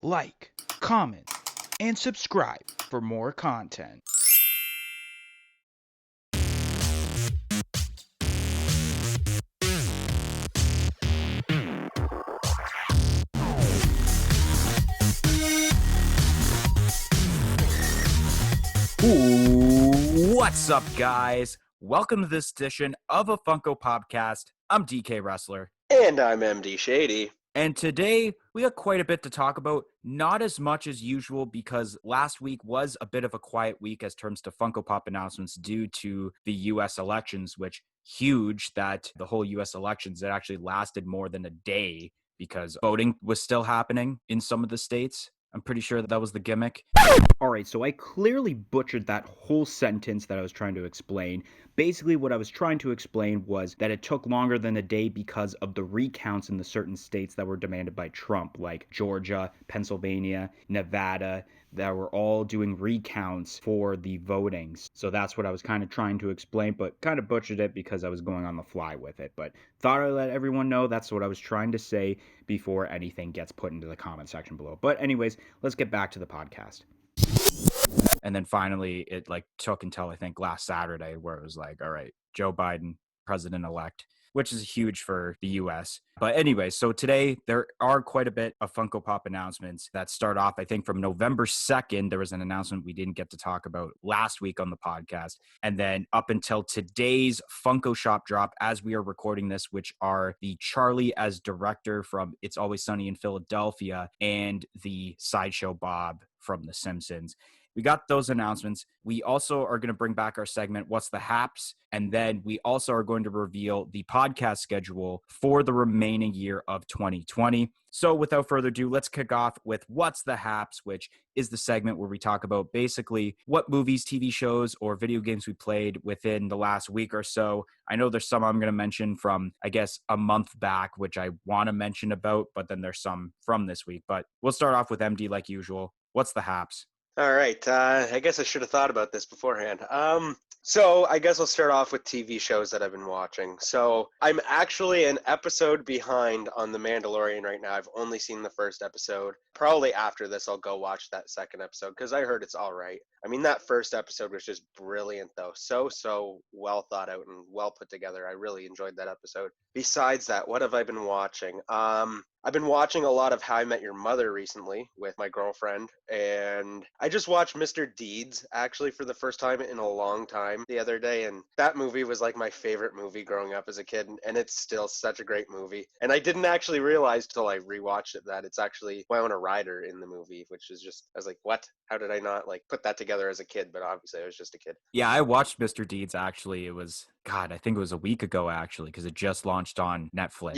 like, comment, and subscribe for more content. What's up, guys? Welcome to this edition of a Funko Podcast. I'm DK Wrestler. And I'm MD Shady. And today, we got quite a bit to talk about. Not as much as usual because last week was a bit of a quiet week as terms to Funko Pop announcements due to the U.S. elections, which huge that the whole U.S. elections, it actually lasted more than a day because voting was still happening in some of the states. I'm pretty sure that was the gimmick. All right, so I clearly butchered that whole sentence that I was trying to explain. Basically, what I was trying to explain was that it took longer than a day because of the recounts in the certain states that were demanded by Trump, like Georgia, Pennsylvania, Nevada, that were all doing recounts for the votings. So that's what I was kind of trying to explain, but kind of butchered it because I was going on the fly with it. But thought I'd let everyone know that's what I was trying to say before anything gets put into the comment section below. But anyways, let's get back to the podcast. And then finally, it took until I think last Saturday where it was like, all right, Joe Biden, president-elect, which is huge for the U.S. But anyway, so today there are quite a bit of Funko Pop announcements that start off, I think, from November 2nd. There was an announcement we didn't get to talk about last week on the podcast. And then up until today's Funko Shop drop, as we are recording this, which are the Charlie as director from It's Always Sunny in Philadelphia and the Sideshow Bob from The Simpsons. We got those announcements. We also are going to bring back our segment, What's the Haps? And then we also are going to reveal the podcast schedule for the remaining year of 2020. So without further ado, let's kick off with What's the Haps, which is the segment where we talk about basically what movies, TV shows, or video games we played within the last week or so. I know there's some I'm going to mention from, I guess, a month back, which I want to mention about, but then there's some from this week. But we'll start off with MD like usual. What's the Haps? All right. I guess I should have thought about this beforehand. So I guess I'll start off with TV shows that I've been watching. So I'm actually an episode behind on The Mandalorian right now. I've only seen the first episode. Probably after this, I'll go watch that second episode because I heard it's all right. I mean, that first episode was just brilliant, though. So well thought out and well put together. I really enjoyed that episode. Besides that, what have I been watching? I've been watching a lot of How I Met Your Mother recently with my girlfriend, and I just watched Mr. Deeds, actually, for the first time in a long time the other day, and that movie was like my favorite movie growing up as a kid, and it's still such a great movie. And I didn't actually realize till I rewatched it that it's actually Winona Ryder in the movie, which is just, I was like, what? How did I not put that together as a kid? But obviously I was just a kid. Yeah, I watched Mr. Deeds, actually. It was, God, I think it was a week ago, actually, because it just launched on Netflix.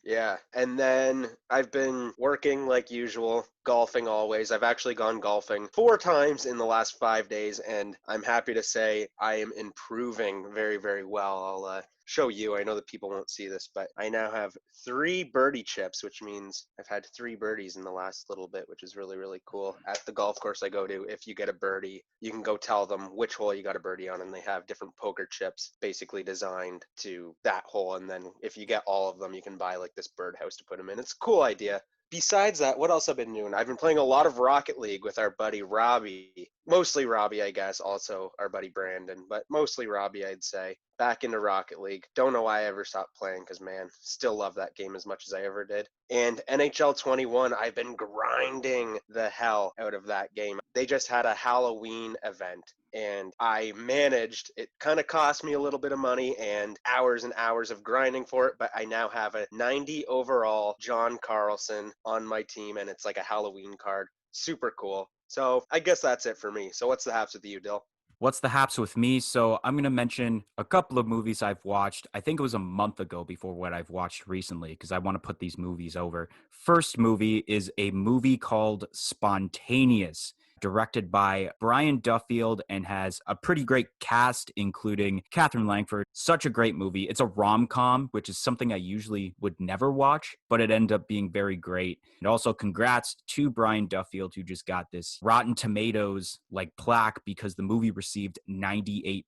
Yeah. And then I've been working like usual, golfing always. I've actually gone golfing 4 times in the last 5 days, and I'm happy to say I am improving very, very well. I'll show you. I know that people won't see this, but I now have 3 birdie chips, which means I've had 3 birdies in the last little bit, which is really, really cool. At the golf course I go to, if you get a birdie, you can go tell them which hole you got a birdie on, and they have different poker chips basically designed to that hole. And then if you get all of them, you can buy this birdhouse to put them in. It's a cool idea. Besides that, what else I've been doing? I've been playing a lot of Rocket League with our buddy Robbie. Mostly Robbie, I guess, also our buddy Brandon, but mostly Robbie, I'd say. Back into Rocket League. Don't know why I ever stopped playing because, man, still love that game as much as I ever did. And NHL 21, I've been grinding the hell out of that game. They just had a Halloween event, and I managed. It kind of cost me a little bit of money and hours of grinding for it, but I now have a 90 overall John Carlson on my team, and it's like a Halloween card. Super cool. So I guess that's it for me. So what's the haps with you, Dill? What's the haps with me? So I'm going to mention a couple of movies I've watched. I think it was a month ago before what I've watched recently because I want to put these movies over. First movie is a movie called Spontaneous, directed by Brian Duffield and has a pretty great cast, including Catherine Langford. Such a great movie. It's a rom-com, which is something I usually would never watch, but it ended up being very great. And also congrats to Brian Duffield, who just got this Rotten Tomatoes plaque because the movie received 98%.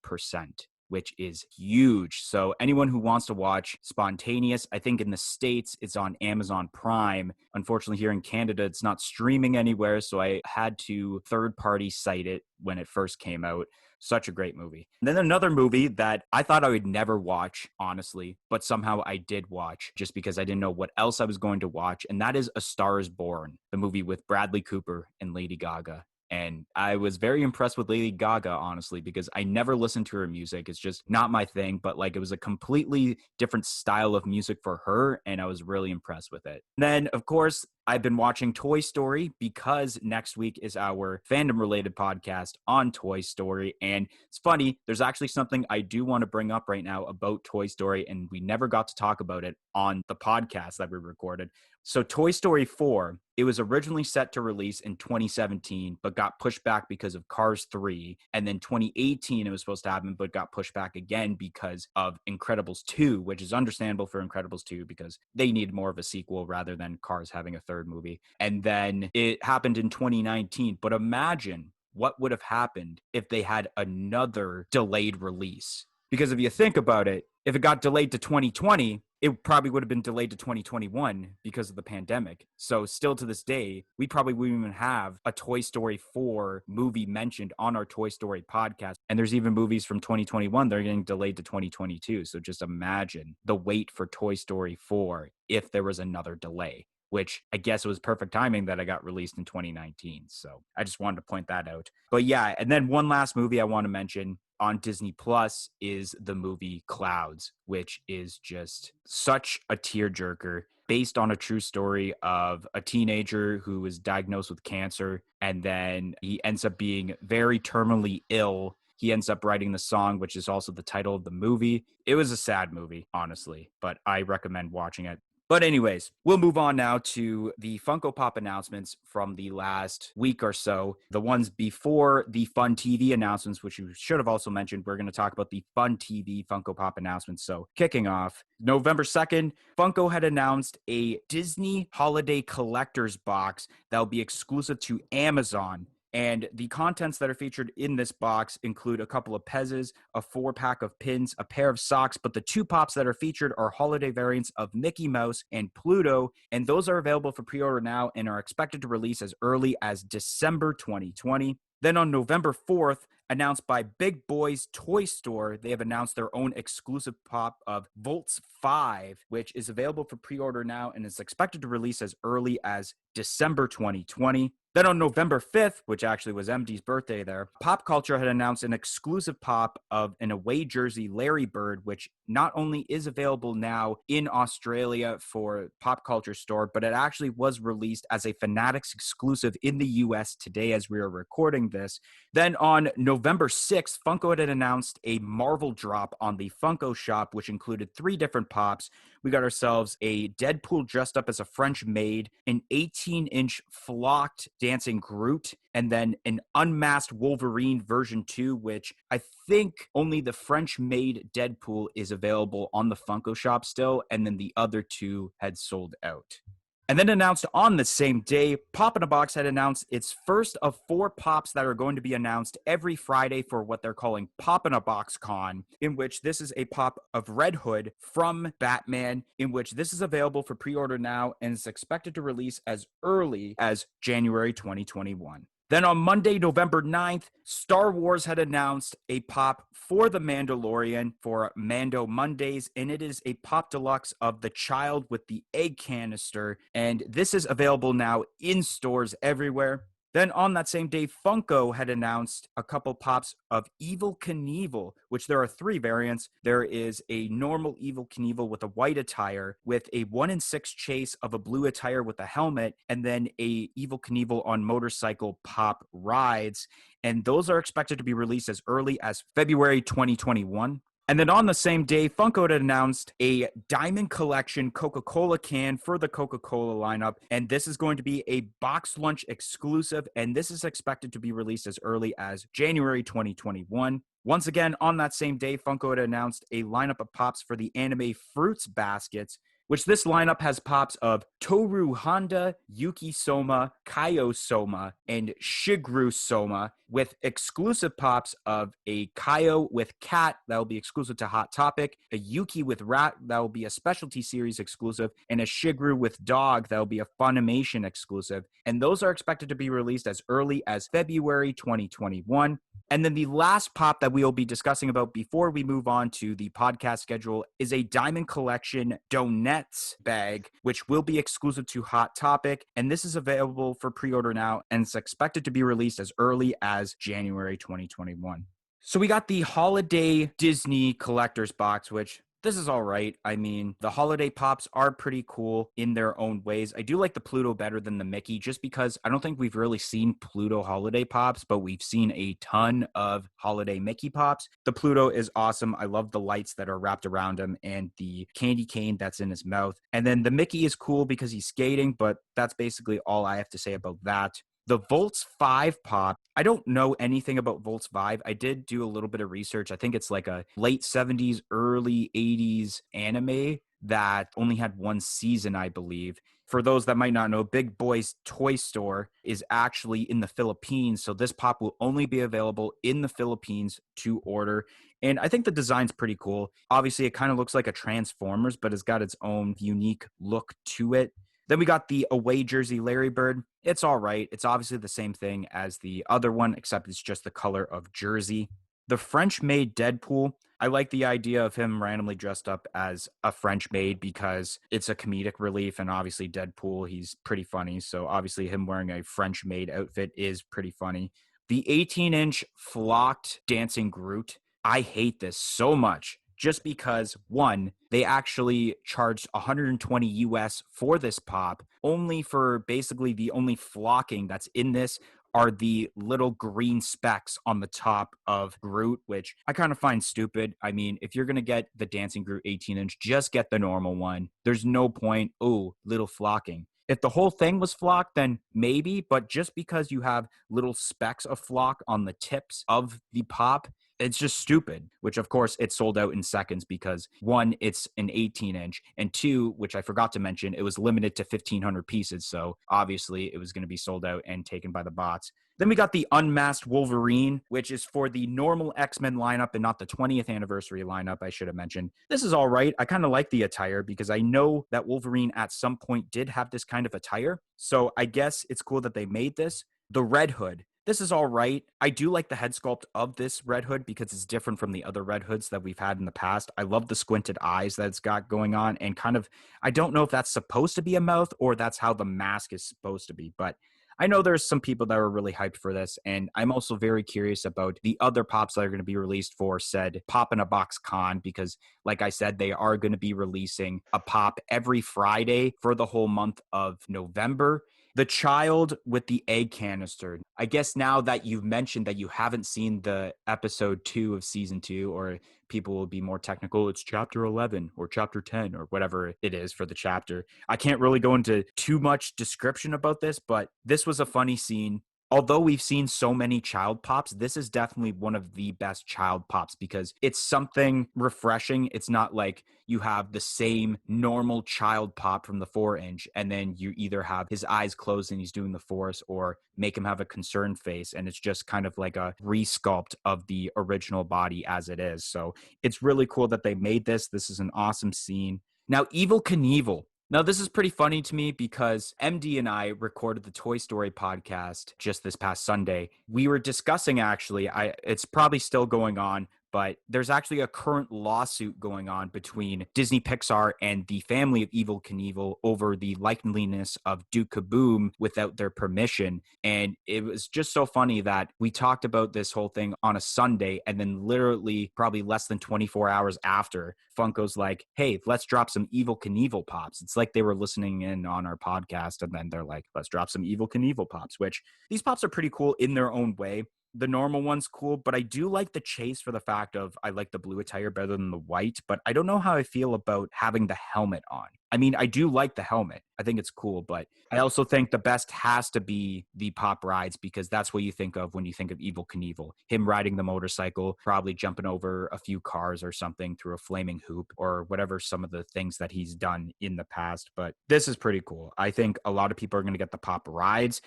which is huge. So anyone who wants to watch Spontaneous, I think in the States, it's on Amazon Prime. Unfortunately, here in Canada, it's not streaming anywhere, so I had to third-party cite it when it first came out. Such a great movie. And then another movie that I thought I would never watch, honestly, but somehow I did watch just because I didn't know what else I was going to watch, and that is A Star is Born, the movie with Bradley Cooper and Lady Gaga. And I was very impressed with Lady Gaga, honestly, because I never listened to her music. It's just not my thing, but like it was a completely different style of music for her, and I was really impressed with it. And then, of course, I've been watching Toy Story because next week is our fandom related podcast on Toy Story. And it's funny, there's actually something I do want to bring up right now about Toy Story, and we never got to talk about it on the podcast that we recorded. So Toy Story 4, it was originally set to release in 2017, but got pushed back because of Cars 3. And then 2018, it was supposed to happen, but got pushed back again because of Incredibles 2, which is understandable for Incredibles 2 because they need more of a sequel rather than Cars having a third movie. And then it happened in 2019. But imagine what would have happened if they had another delayed release. Because if you think about it, if it got delayed to 2020, it probably would have been delayed to 2021 because of the pandemic. So still to this day, we probably wouldn't even have a Toy Story 4 movie mentioned on our Toy Story podcast. And there's even movies from 2021 that are getting delayed to 2022. So just imagine the wait for Toy Story 4 if there was another delay, which I guess it was perfect timing that I got released in 2019. So I just wanted to point that out. But yeah, and then one last movie I want to mention on Disney Plus is the movie Clouds, which is just such a tearjerker based on a true story of a teenager who was diagnosed with cancer, and then he ends up being very terminally ill. He ends up writing the song, which is also the title of the movie. It was a sad movie, honestly, but I recommend watching it. But anyways, we'll move on now to the Funko Pop announcements from the last week or so. The ones before the Fun TV announcements, which you should have also mentioned. We're going to talk about the Fun TV Funko Pop announcements. So kicking off, November 2nd, Funko had announced a Disney Holiday Collector's Box that will be exclusive to Amazon. And the contents that are featured in this box include a couple of Pezzes, a 4-pack of pins, a pair of socks, but the 2 pops that are featured are holiday variants of Mickey Mouse and Pluto, and those are available for pre-order now and are expected to release as early as December 2020. Then on November 4th, announced by Big Boy's Toy Store, they have announced their own exclusive pop of Volts 5, which is available for pre-order now and is expected to release as early as December 2020. Then on November 5th, which actually was MD's birthday there, Pop Culture had announced an exclusive pop of an away jersey Larry Bird, which not only is available now in Australia for Pop Culture store, but it actually was released as a Fanatics exclusive in the US today as we are recording this. Then on November 6th, Funko had announced a Marvel drop on the Funko shop, which included 3 different pops. We got ourselves a Deadpool dressed up as a French maid, an 18-inch flocked dancing Groot, and then an unmasked Wolverine version 2, which I think only the French made Deadpool is available on the Funko shop still, and then the other 2 had sold out. And then announced on the same day, Pop in a Box had announced its first of 4 pops that are going to be announced every Friday for what they're calling Pop in a Box Con, in which this is a pop of Red Hood from Batman, in which this is available for pre-order now and is expected to release as early as January 2021. Then on Monday, November 9th, Star Wars had announced a pop for The Mandalorian for Mando Mondays, and it is a pop deluxe of the child with the egg canister, and this is available now in stores everywhere. Then on that same day, Funko had announced a couple pops of Evel Knievel, which there are 3 variants. There is a normal Evel Knievel with a white attire, with a 1-in-6 chase of a blue attire with a helmet, and then a Evel Knievel on motorcycle pop rides. And those are expected to be released as early as February 2021. And then on the same day, Funko had announced a Diamond Collection Coca-Cola can for the Coca-Cola lineup. And this is going to be a box lunch exclusive. And this is expected to be released as early as January 2021. Once again, on that same day, Funko had announced a lineup of pops for the anime Fruits baskets. which this lineup has pops of Toru Honda, Yuki Soma, Kaio Soma, and Shigeru Soma, with exclusive pops of a Kaio with cat that will be exclusive to Hot Topic, a Yuki with rat that will be a specialty series exclusive, and a Shigeru with dog that will be a Funimation exclusive. And those are expected to be released as early as February 2021. And then the last pop that we will be discussing about before we move on to the podcast schedule is a Diamond Collection Donuts bag, which will be exclusive to Hot Topic. And this is available for pre-order now, and it's expected to be released as early as January 2021. So we got the holiday Disney collector's box, which this is all right. I mean, the holiday pops are pretty cool in their own ways. I do like the Pluto better than the Mickey, just because I don't think we've really seen Pluto holiday pops, but we've seen a ton of holiday Mickey pops. The Pluto is awesome. I love the lights that are wrapped around him and the candy cane that's in his mouth. And then the Mickey is cool because he's skating, but that's basically all I have to say about that. The Volts 5 pop, I don't know anything about Volts 5. I did do a little bit of research. I think it's like a late 70s, early 80s anime that only had one season, I believe. For those that might not know, Big Boy's Toy Store is actually in the Philippines, so this pop will only be available in the Philippines to order. And I think the design's pretty cool. Obviously, it kind of looks like a Transformers, but it's got its own unique look to it. Then we got the away jersey Larry Bird. It's all right. It's obviously the same thing as the other one, except it's just the color of jersey. The French made Deadpool. I like the idea of him randomly dressed up as a French maid because it's a comedic relief, and obviously Deadpool, he's pretty funny. So obviously him wearing a French maid outfit is pretty funny. The 18-inch flocked dancing Groot. I hate this so much. Just because, one, they actually charged 120 US for this pop, only for basically the only flocking that's in this are the little green specks on the top of Groot, which I kind of find stupid. I mean, if you're going to get the Dancing Groot 18-inch, just get the normal one. There's no point, little flocking. If the whole thing was flock, then maybe, but just because you have little specks of flock on the tips of the pop, it's just stupid, which of course it sold out in seconds because one, it's an 18-inch, and two, which I forgot to mention, it was limited to 1,500 pieces. So obviously it was going to be sold out and taken by the bots. Then we got the Unmasked Wolverine, which is for the normal X-Men lineup and not the 20th anniversary lineup, I should have mentioned. This is all right. I kind of like the attire because I know that Wolverine at some point did have this kind of attire. So I guess it's cool that they made this. The Red Hood. This is all right. I do like the head sculpt of this Red Hood because it's different from the other Red Hoods that we've had in the past. I love the squinted eyes that it's got going on, and kind of, I don't know if that's supposed to be a mouth or that's how the mask is supposed to be, but I know there's some people that are really hyped for this, and I'm also very curious about the other pops that are going to be released for said Pop in a Box Con because, like I said, they are going to be releasing a pop every Friday for the whole month of November. The child with the egg canister. I guess now that you've mentioned that you haven't seen the episode 2 of season 2, or people will be more technical, it's chapter 11 or chapter 10 or whatever it is for the chapter. I can't really go into too much description about this, but this was a funny scene. Although we've seen so many child pops, this is definitely one of the best child pops because it's something refreshing. It's not like you have the same normal child pop from the 4-inch and then you either have his eyes closed and he's doing the force or make him have a concerned face. And it's just kind of like a resculpt of the original body as it is. So it's really cool that they made this. This is an awesome scene. Now, Evel Knievel. Now, this is pretty funny to me because MD and I recorded the Toy Story podcast just this past Sunday. We were discussing, actually, it's probably still going on, but there's actually a current lawsuit going on between Disney Pixar and the family of Evel Knievel over the likeliness of Duke Kaboom without their permission. And it was just so funny that we talked about this whole thing on a Sunday, and then literally probably less than 24 hours after, Funko's like, hey, let's drop some Evel Knievel pops. It's like they were listening in on our podcast, and then they're like, let's drop some Evel Knievel pops, which these pops are pretty cool in their own way. the normal one's cool, but I do like the chase for the fact of I like the blue attire better than the white, but I don't know how I feel about having the helmet on. I mean, I do like the helmet. I think it's cool, but I also think the best has to be the pop rides because that's what you think of when you think of Evel Knievel. Him riding the motorcycle, probably jumping over a few cars or something through a flaming hoop or whatever some of the things that he's done in the past. But this is pretty cool. I think a lot of people are going to get the pop rides.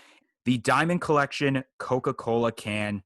The Diamond Collection Coca-Cola can.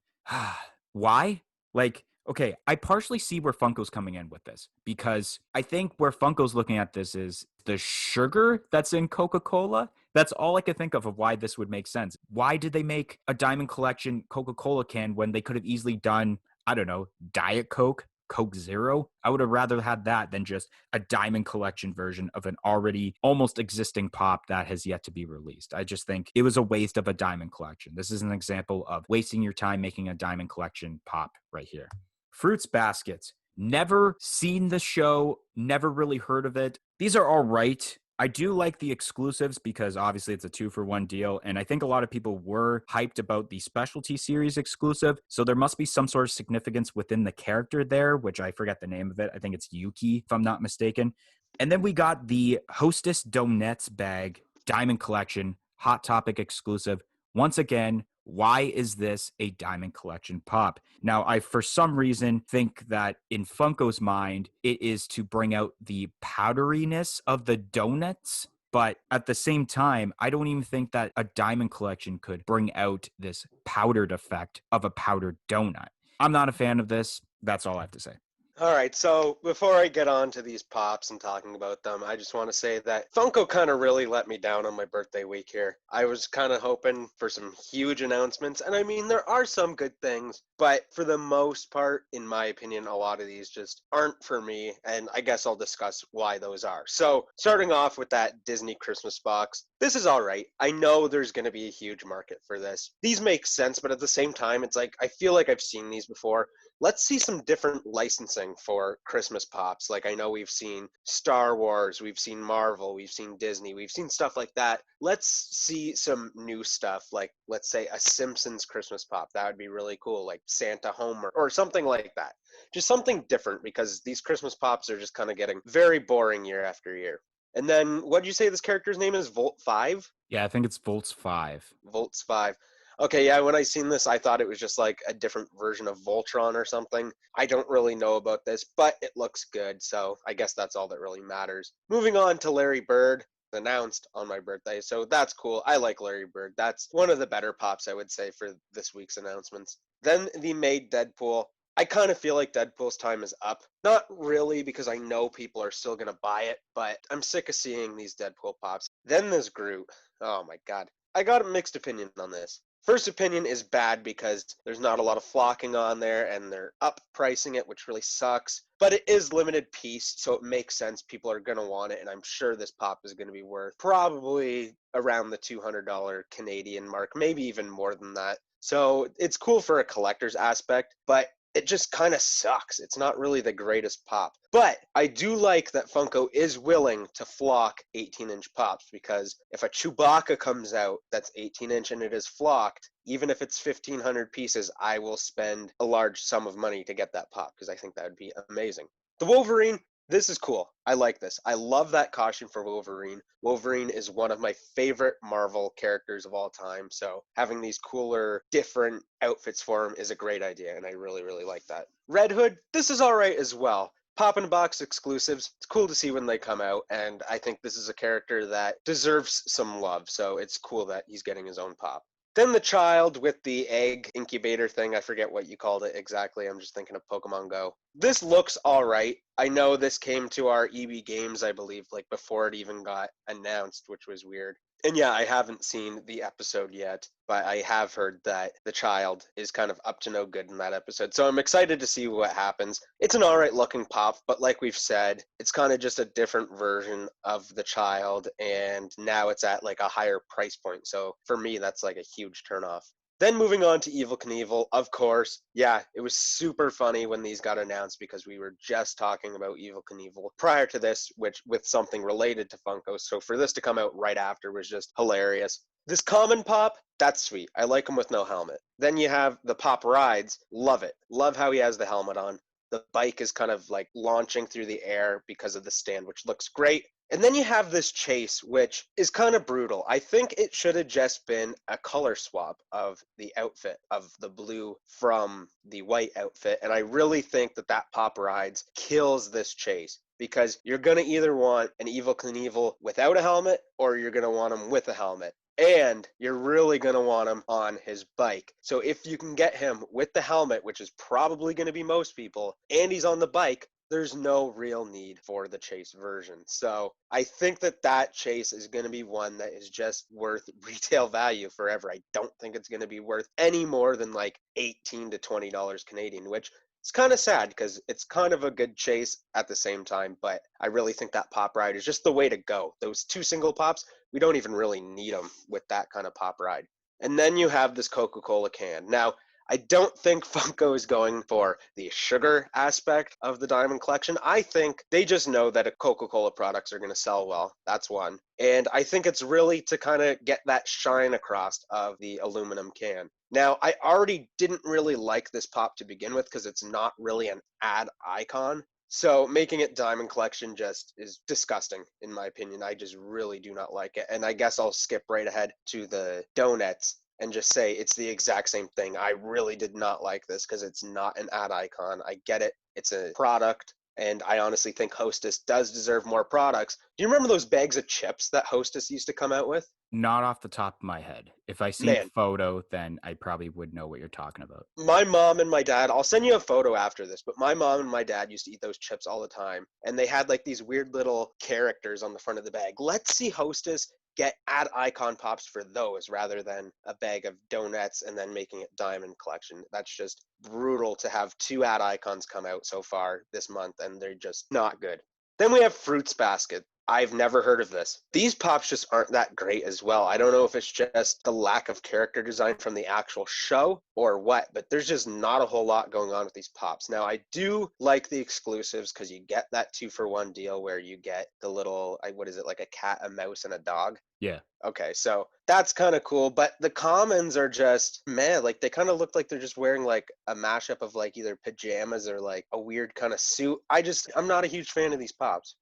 Why? Like, okay, I partially see where Funko's coming in with this because I think where Funko's looking at this is the sugar that's in Coca-Cola. That's all I could think of why this would make sense. Why did they make a Diamond Collection Coca-Cola can when they could have easily done, I don't know, Diet Coke, Coke Zero? I would have rather had that than just a Diamond Collection version of an already almost existing pop that has yet to be released. I just think it was a waste of a Diamond Collection. This is an example of wasting your time making a Diamond Collection pop right here. Fruits Baskets. Never seen the show, never really heard of it. These are all right. I do like the exclusives because obviously it's a 2-for-1 deal. And I think a lot of people were hyped about the specialty series exclusive. So there must be some sort of significance within the character there, which I forget the name of it. I think it's Yuki, if I'm not mistaken. And then we got the Hostess Donuts bag, Diamond Collection, Hot Topic exclusive. Once again, why is this a Diamond Collection pop? Now, I, for some reason, think that in Funko's mind, it is to bring out the powderiness of the donuts. But at the same time, I don't even think that a Diamond Collection could bring out this powdered effect of a powdered donut. I'm not a fan of this. That's all I have to say. All right, so before I get on to these pops and talking about them, I just want to say that Funko kind of really let me down on my birthday week here. I was kind of hoping for some huge announcements, and I mean, there are some good things, but for the most part, in my opinion, a lot of these just aren't for me, and I guess I'll discuss why those are. So, starting off with that Disney Christmas box, this is all right. I know there's going to be a huge market for this. These make sense, but at the same time, it's like I feel like I've seen these before. Let's see some different licensing for Christmas pops. Like I know we've seen Star Wars, we've seen Marvel, we've seen Disney, we've seen stuff like that. Let's see some new stuff, like let's say a Simpsons Christmas pop. That would be really cool, like Santa Homer or something like that. Just something different because these Christmas pops are just kind of getting very boring year after year. And then what did you say this character's name is? Volt 5? Yeah, I think it's Volts 5. Volts 5. Okay, yeah, when I seen this, I thought it was just like a different version of Voltron or something. I don't really know about this, but it looks good, so I guess that's all that really matters. Moving on to Larry Bird, announced on my birthday, so that's cool. I like Larry Bird. That's one of the better pops, I would say, for this week's announcements. Then the Made Deadpool. I kind of feel like Deadpool's time is up. Not really, because I know people are still going to buy it, but I'm sick of seeing these Deadpool pops. Then there's Groot. Oh my god. I got a mixed opinion on this. First opinion is bad because there's not a lot of flocking on there and they're up pricing it, which really sucks. But it is limited piece, so it makes sense. People are going to want it, and I'm sure this pop is going to be worth probably around the $200 Canadian mark, maybe even more than that. So it's cool for a collector's aspect, but it just kind of sucks. It's not really the greatest pop. But I do like that Funko is willing to flock 18-inch pops because if a Chewbacca comes out that's 18-inch and it is flocked, even if it's 1,500 pieces, I will spend a large sum of money to get that pop because I think that would be amazing. The Wolverine, this is cool. I like this. I love that costume for Wolverine. Wolverine is one of my favorite Marvel characters of all time, so having these cooler, different outfits for him is a great idea, and I really, really like that. Red Hood, this is alright as well. Pop in a box exclusives. It's cool to see when they come out, and I think this is a character that deserves some love, so it's cool that he's getting his own pop. Then the child with the egg incubator thing. I forget what you called it exactly. I'm just thinking of Pokemon Go. This looks all right. I know this came to our EB Games, I believe, like before it even got announced, which was weird. And yeah, I haven't seen the episode yet, but I have heard that the child is kind of up to no good in that episode. So I'm excited to see what happens. It's an alright looking pop, but like we've said, it's kind of just a different version of the child, and now it's at like a higher price point. So for me, that's like a huge turnoff. Then moving on to Evel Knievel, of course. Yeah, it was super funny when these got announced because we were just talking about Evel Knievel prior to this, which with something related to Funko. So for this to come out right after was just hilarious. This common pop, that's sweet. I like him with no helmet. Then you have the pop rides. Love it. Love how he has the helmet on. The bike is kind of like launching through the air because of the stand, which looks great. And then you have this chase, which is kind of brutal. I think it should have just been a color swap of the outfit of the blue from the white outfit. And I really think that that pop rides kills this chase because you're going to either want an Evel Knievel without a helmet or you're going to want him with a helmet. And you're really going to want him on his bike. So if you can get him with the helmet, which is probably going to be most people, and he's on the bike, there's no real need for the chase version. So I think that that chase is going to be one that is just worth retail value forever. I don't think it's going to be worth any more than like $18 to $20 Canadian, which it's kind of sad because it's kind of a good chase at the same time, but I really think that pop ride is just the way to go. Those two single pops, we don't even really need them with that kind of pop ride. And then you have this Coca-Cola can. Now, I don't think Funko is going for the sugar aspect of the Diamond Collection. I think they just know that Coca-Cola products are going to sell well. That's one. And I think it's really to kind of get that shine across of the aluminum can. Now, I already didn't really like this pop to begin with because it's not really an ad icon. So making it Diamond Collection just is disgusting, in my opinion. I just really do not like it. And I guess I'll skip right ahead to the donuts and just say it's the exact same thing. I really did not like this because it's not an ad icon. I get it. It's a product. And I honestly think Hostess does deserve more products. Do you remember those bags of chips that Hostess used to come out with? Not off the top of my head. If I see a Man, photo, then I probably would know what you're talking about. my mom and my dad, I'll send you a photo after this, but my mom and my dad used to eat those chips all the time. And they had like these weird little characters on the front of the bag. Let's see Hostess get ad icon pops for those rather than a bag of donuts and then making it Diamond Collection. That's just brutal to have two ad icons come out so far this month, and they're just not good. Then we have Fruits Basket. I've never heard of this. These pops just aren't that great as well. I don't know if it's just the lack of character design from the actual show or what, but there's just not a whole lot going on with these pops. Now, I do like the exclusives because you get that 2-for-1 deal where you get the little, what is it, like a cat, a mouse, and a dog? Yeah. Okay, so that's kind of cool, but the commons are just, man, like they kind of look like they're just wearing like a mashup of like either pajamas or like a weird kind of suit. I'm not a huge fan of these pops.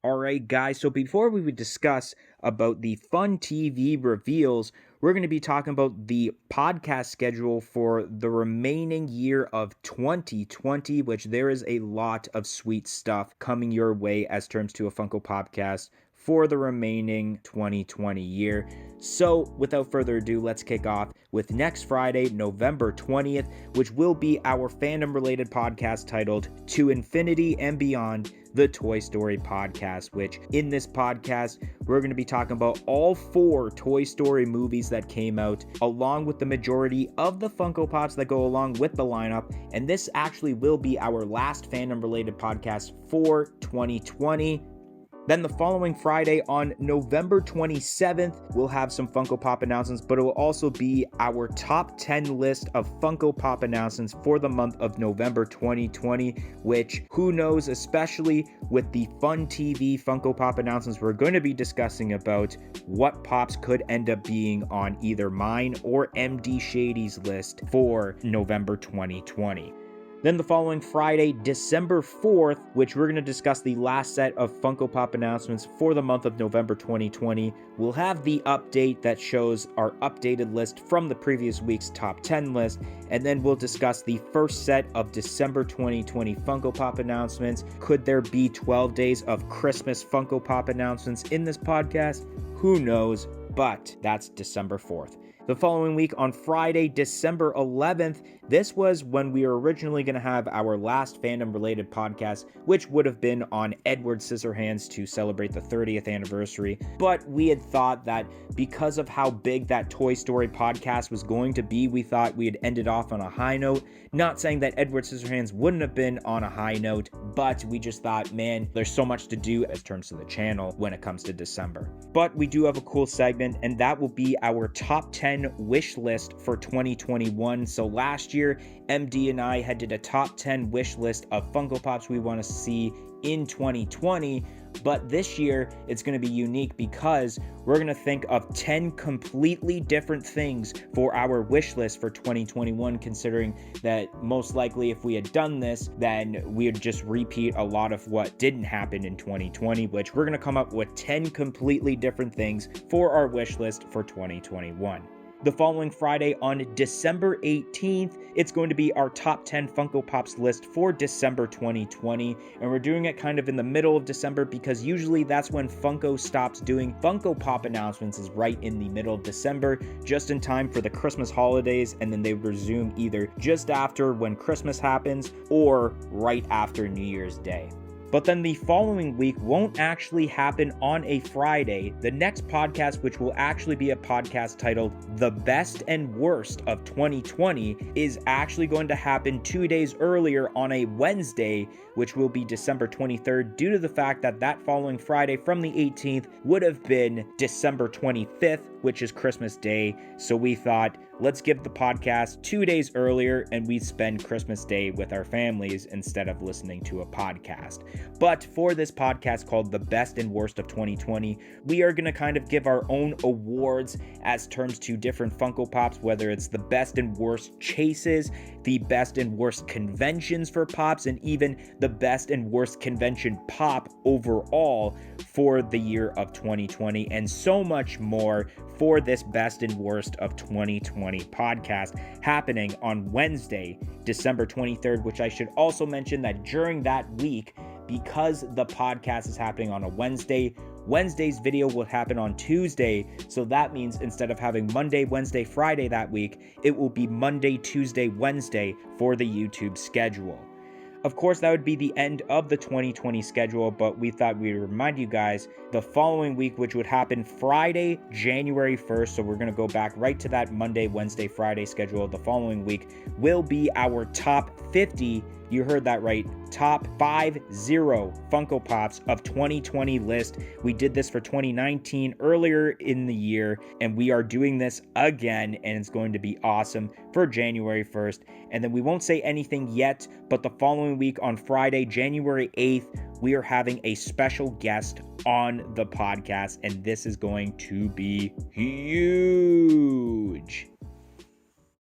All right, guys, so before we would discuss about the Fun TV reveals, we're going to be talking about the podcast schedule for the remaining year of 2020, which there is a lot of sweet stuff coming your way as terms to a Funko podcast for the remaining 2020 year. So without further ado, let's kick off with next Friday, November 20th, which will be our fandom related podcast titled To Infinity and Beyond, the Toy Story podcast, which in this podcast, we're going to be talking about all 4 Toy Story movies that came out, along with the majority of the Funko Pops that go along with the lineup. And this actually will be our last fandom related podcast for 2020. Then the following Friday on November 27th, we'll have some Funko Pop announcements, but it will also be our top 10 list of Funko Pop announcements for the month of November 2020, which who knows, especially with the Fun TV Funko Pop announcements, we're going to be discussing about what pops could end up being on either mine or MD Shady's list for November 2020. Then the following Friday, December 4th, which we're going to discuss the last set of Funko Pop announcements for the month of November 2020. We'll have the update that shows our updated list from the previous week's top 10 list, and then we'll discuss the first set of December 2020 Funko Pop announcements. Could there be 12 days of Christmas Funko Pop announcements in this podcast? Who knows, but that's December 4th. The following week on Friday, December 11th, this was when we were originally going to have our last fandom-related podcast, which would have been on Edward Scissorhands to celebrate the 30th anniversary. But we had thought that because of how big that Toy Story podcast was going to be, we thought we had ended off on a high note. Not saying that Edward Scissorhands wouldn't have been on a high note, but we just thought, man, there's so much to do as terms to the channel when it comes to December. But we do have a cool segment, and that will be our top 10 wish list for 2021. So last year, MD and I had did a top 10 wish list of Funko Pops we want to see in 2020. But this year, it's going to be unique because we're going to think of 10 completely different things for our wish list for 2021, considering that most likely if we had done this, then we would just repeat a lot of what didn't happen in 2020, which we're going to come up with 10 completely different things for our wish list for 2021. The following Friday on December 18th, it's going to be our top 10 Funko Pops list for December 2020. And we're doing it kind of in the middle of December because usually that's when Funko stops doing Funko Pop announcements, is right in the middle of December, just in time for the Christmas holidays. And then they resume either just after when Christmas happens or right after New Year's Day. But then the following week won't actually happen on a Friday. The next podcast, which will actually be a podcast titled The Best and Worst of 2020, is actually going to happen 2 days earlier on a Wednesday, which will be December 23rd, due to the fact that that following Friday from the 18th would have been December 25th, which is Christmas Day. So we thought, let's give the podcast 2 days earlier and we spend Christmas Day with our families instead of listening to a podcast. But for this podcast called The Best and Worst of 2020, we are going to kind of give our own awards as terms to different Funko Pops, whether it's the best and worst chases, the best and worst conventions for Pops, and even the best and worst convention pop overall for the year of 2020, and so much more for this best and worst of 2020 podcast happening on Wednesday, December 23rd, which I should also mention that during that week, because the podcast is happening on a Wednesday's video will happen on Tuesday. So that means instead of having Monday, Wednesday, Friday that week, it will be Monday, Tuesday, Wednesday for the YouTube schedule. Of course, that would be the end of the 2020 schedule, but we thought we'd remind you guys the following week, which would happen Friday, January 1st. So we're going to go back right to that Monday, Wednesday, Friday schedule. The following week will be our top 50. You heard that right. Top 50 Funko Pops of 2020 list. We did this for 2019 earlier in the year, and we are doing this again, and it's going to be awesome for January 1st. And then we won't say anything yet, but the following week on Friday, January 8th, we are having a special guest on the podcast, and this is going to be huge.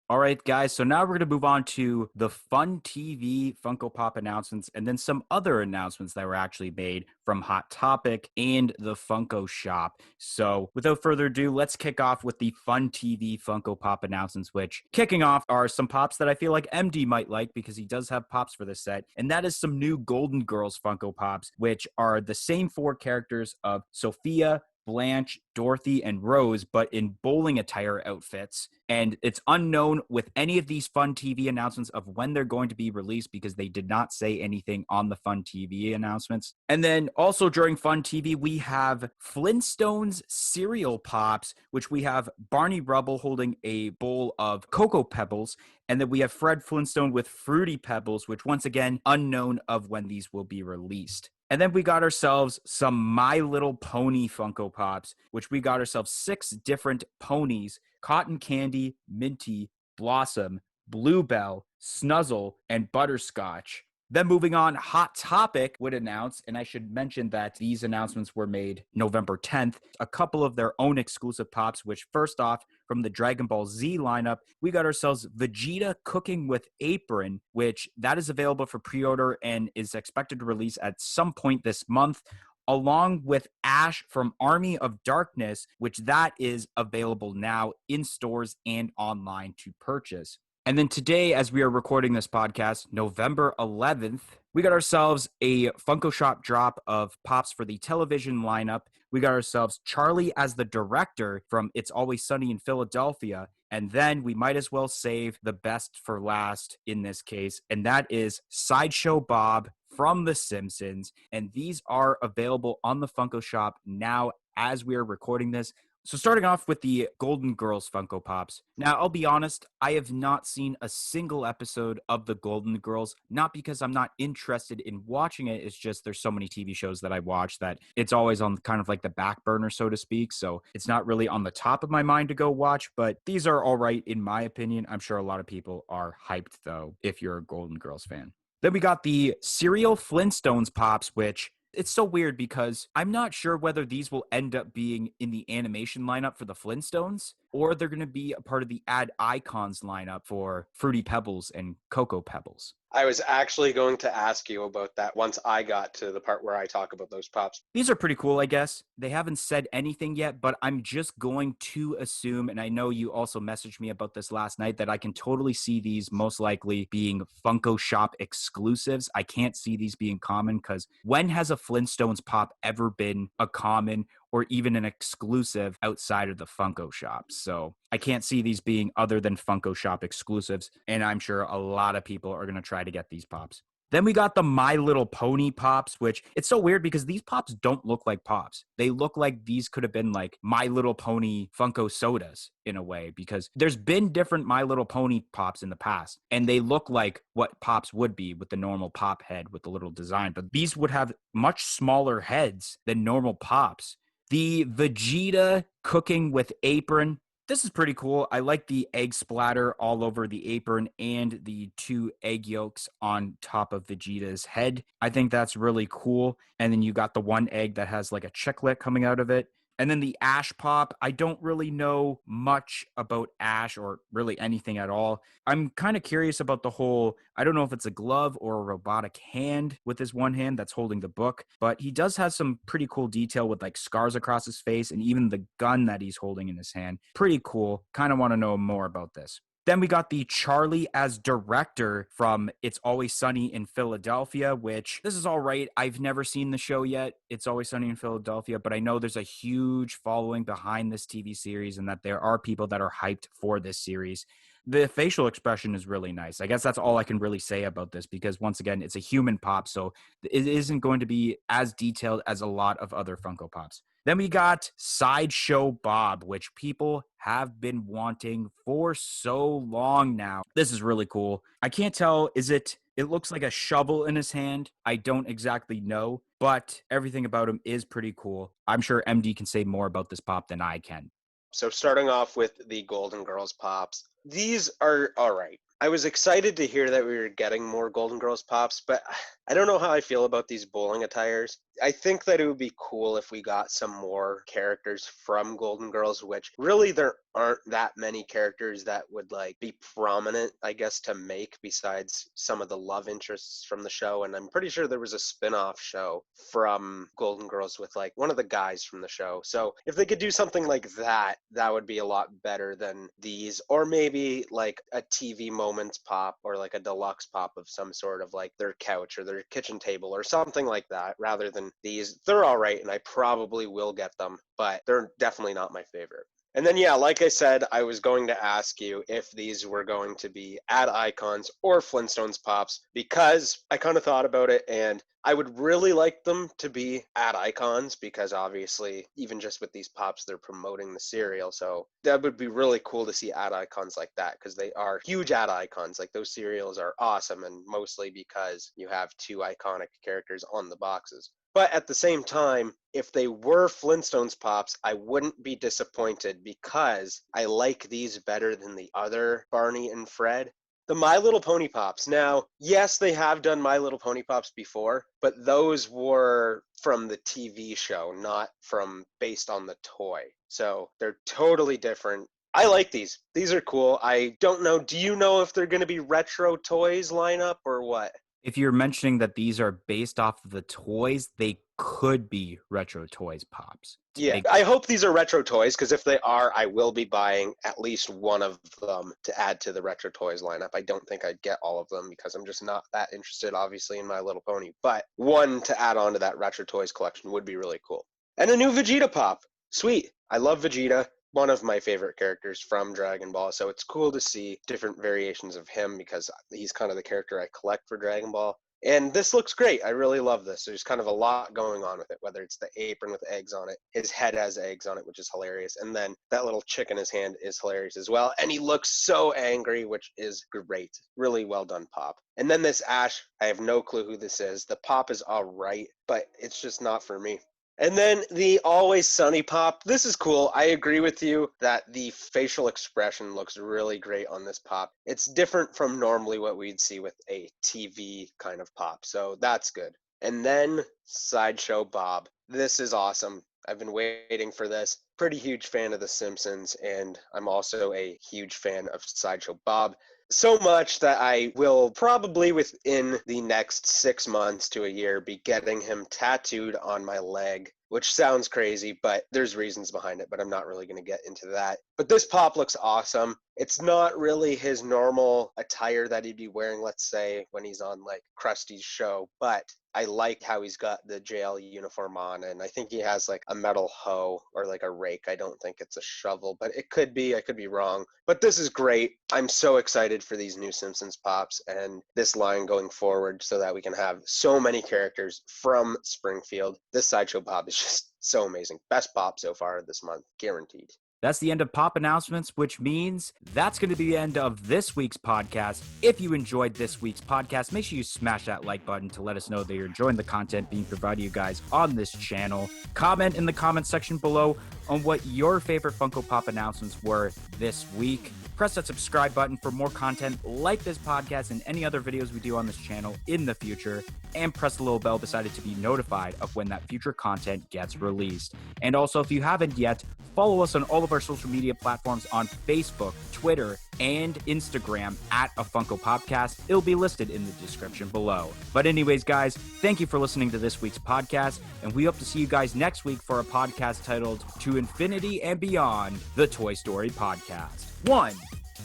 All right, guys, so now we're going to move on to the Fun TV Funko Pop announcements and then some other announcements that were actually made from Hot Topic and the Funko Shop. So without further ado, let's kick off with the Fun TV Funko Pop announcements, which kicking off are some pops that I feel like MD might like because he does have pops for this set. And that is some new Golden Girls Funko Pops, which are the same four characters of Sophia, Blanche, Dorothy, and Rose, but in bowling attire outfits. And it's unknown with any of these Fun TV announcements of when they're going to be released because they did not say anything on the Fun TV announcements. And then also during Fun TV, we have Flintstones cereal pops, which we have Barney Rubble holding a bowl of Cocoa Pebbles. And then we have Fred Flintstone with Fruity Pebbles, which once again, unknown of when these will be released. And then we got ourselves some My Little Pony Funko Pops, which we got ourselves 6 different ponies: Cotton Candy, Minty, Blossom, Bluebell, Snuzzle, and Butterscotch. Then moving on, Hot Topic would announce, and I should mention that these announcements were made November 10th, a couple of their own exclusive pops, which first off, from the Dragonball Z lineup, we got ourselves Vegeta Cooking with Apron, which that is available for pre-order and is expected to release at some point this month, along with Ash from Army of Darkness, which that is available now in stores and online to purchase. And then today, as we are recording this podcast, November 11th, we got ourselves a Funko Shop drop of pops for the television lineup. We got ourselves Charlie as the director from It's Always Sunny in Philadelphia. And then we might as well save the best for last in this case, and that is Sideshow Bob from The Simpsons. And these are available on the Funko Shop now as we are recording this. So starting off with the Golden Girls Funko Pops. Now, I'll be honest, I have not seen a single episode of the Golden Girls, not because I'm not interested in watching it, it's just there's so many TV shows that I watch that it's always on kind of like the back burner, so to speak, so it's not really on the top of my mind to go watch, but these are all right in my opinion. I'm sure a lot of people are hyped though, if you're a Golden Girls fan. Then we got the Serial Flintstones Pops, which it's so weird because I'm not sure whether these will end up being in the animation lineup for the Flintstones or they're going to be a part of the Add Icons lineup for Fruity Pebbles and Cocoa Pebbles. I was actually going to ask you about that once I got to the part where I talk about those pops. These are pretty cool, I guess. They haven't said anything yet, but I'm just going to assume, and I know you also messaged me about this last night, that I can totally see these most likely being Funko Shop exclusives. I can't see these being common because when has a Flintstones pop ever been a common or even an exclusive outside of the Funko Shop? So I can't see these being other than Funko Shop exclusives, and I'm sure a lot of people are going to try to get these pops. Then we got the My Little Pony Pops, which it's so weird because these pops don't look like pops. They look like these could have been like My Little Pony Funko sodas in a way, because there's been different My Little Pony pops in the past, and they look like what pops would be with the normal pop head with the little design, but these would have much smaller heads than normal pops. The Vegeta cooking with apron. This is pretty cool. I like the egg splatter all over the apron and the 2 egg yolks on top of Vegeta's head. I think that's really cool. And then you got the 1 egg that has like a chiclet coming out of it. And then the Ash Pop. I don't really know much about Ash or really anything at all. I'm kind of curious about the whole, I don't know if it's a glove or a robotic hand with his one hand that's holding the book, but he does have some pretty cool detail with like scars across his face and even the gun that he's holding in his hand. Pretty cool. Kind of want to know more about this. Then we got the Charlie as director from It's Always Sunny in Philadelphia, which this is all right. I've never seen the show yet. It's Always Sunny in Philadelphia, but I know there's a huge following behind this TV series and that there are people that are hyped for this series. The facial expression is really nice. I guess that's all I can really say about this because once again, it's a human pop, so it isn't going to be as detailed as a lot of other Funko Pops. Then we got Sideshow Bob, which people have been wanting for so long now. This is really cool. I can't tell, it looks like a shovel in his hand. I don't exactly know, but everything about him is pretty cool. I'm sure MD can say more about this pop than I can. So starting off with the Golden Girls pops, these are all right. I was excited to hear that we were getting more Golden Girls pops, but I don't know how I feel about these bowling attires. I think that it would be cool if we got some more characters from Golden Girls, which really there aren't that many characters that would like be prominent, I guess, to make besides some of the love interests from the show. And I'm pretty sure there was a spin-off show from Golden Girls with like one of the guys from the show. So if they could do something like that, that would be a lot better than these, or maybe like a TV Moments pop or like a deluxe pop of some sort of like their couch or their kitchen table or something like that rather than these. They're all right and I probably will get them, but they're definitely not my favorite. And then, yeah, like I said, I was going to ask you if these were going to be Add Icons or Flintstones Pops because I kind of thought about it and I would really like them to be Add Icons because obviously, even just with these pops, they're promoting the cereal. So that would be really cool to see Add Icons like that because they are huge Add Icons. Like those cereals are awesome and mostly because you have 2 iconic characters on the boxes. But at the same time, if they were Flintstones pops, I wouldn't be disappointed because I like these better than the other Barney and Fred. The My Little Pony pops. Now, yes, they have done My Little Pony pops before, but those were from the TV show, not from based on the toy. So they're totally different. I like these. These are cool. I don't know. Do you know if they're going to be retro toys lineup or what? If you're mentioning that these are based off of the toys, they could be retro toys pops. Yeah, I hope these are retro toys because if they are, I will be buying at least one of them to add to the retro toys lineup. I don't think I'd get all of them because I'm just not that interested, obviously, in My Little Pony. But one to add on to that retro toys collection would be really cool. And a new Vegeta pop. Sweet. I love Vegeta. One of my favorite characters from Dragon Ball. So it's cool to see different variations of him because he's kind of the character I collect for Dragon Ball. And this looks great. I really love this. There's kind of a lot going on with it, whether it's the apron with eggs on it. His head has eggs on it, which is hilarious. And then that little chick in his hand is hilarious as well. And he looks so angry, which is great. Really well done, Pop. And then this Ash, I have no clue who this is. The Pop is all right, but it's just not for me. And then the Always Sunny Pop. This is cool. I agree with you that the facial expression looks really great on this Pop. It's different from normally what we'd see with a TV kind of Pop, so that's good. And then Sideshow Bob. This is awesome. I've been waiting for this. Pretty huge fan of The Simpsons, and I'm also a huge fan of Sideshow Bob. So much that I will probably within the next 6 months to a year be getting him tattooed on my leg, which sounds crazy, but there's reasons behind it, but I'm not really going to get into that. But this Pop looks awesome. It's not really his normal attire that he'd be wearing, let's say, when he's on like Krusty's show, but I like how he's got the jail uniform on, and I think he has like a metal hoe or like a rake. I don't think it's a shovel, but it could be. I could be wrong. But this is great. I'm so excited for these new Simpsons Pops and this line going forward so that we can have so many characters from Springfield. This Sideshow Bob is just so amazing. Best Pop so far this month, guaranteed. That's the end of Pop announcements, which means that's going to be the end of this week's podcast. If you enjoyed this week's podcast, make sure you smash that like button to let us know that you're enjoying the content being provided to you guys on this channel. Comment in the comment section below on what your favorite Funko Pop announcements were this week. Press that subscribe button for more content like this podcast and any other videos we do on this channel in the future. And press the little bell beside it to be notified of when that future content gets released. And also, if you haven't yet, follow us on all of our social media platforms on Facebook, Twitter, and Instagram at A Funko Popcast. It'll be listed in the description below. But anyways, guys, thank you for listening to this week's podcast, and we hope to see you guys next week for a podcast titled To Infinity and Beyond, the Toy Story Podcast. 1,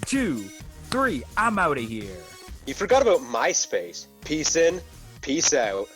2, 3, I'm out of here. You forgot about MySpace. Peace in, peace out.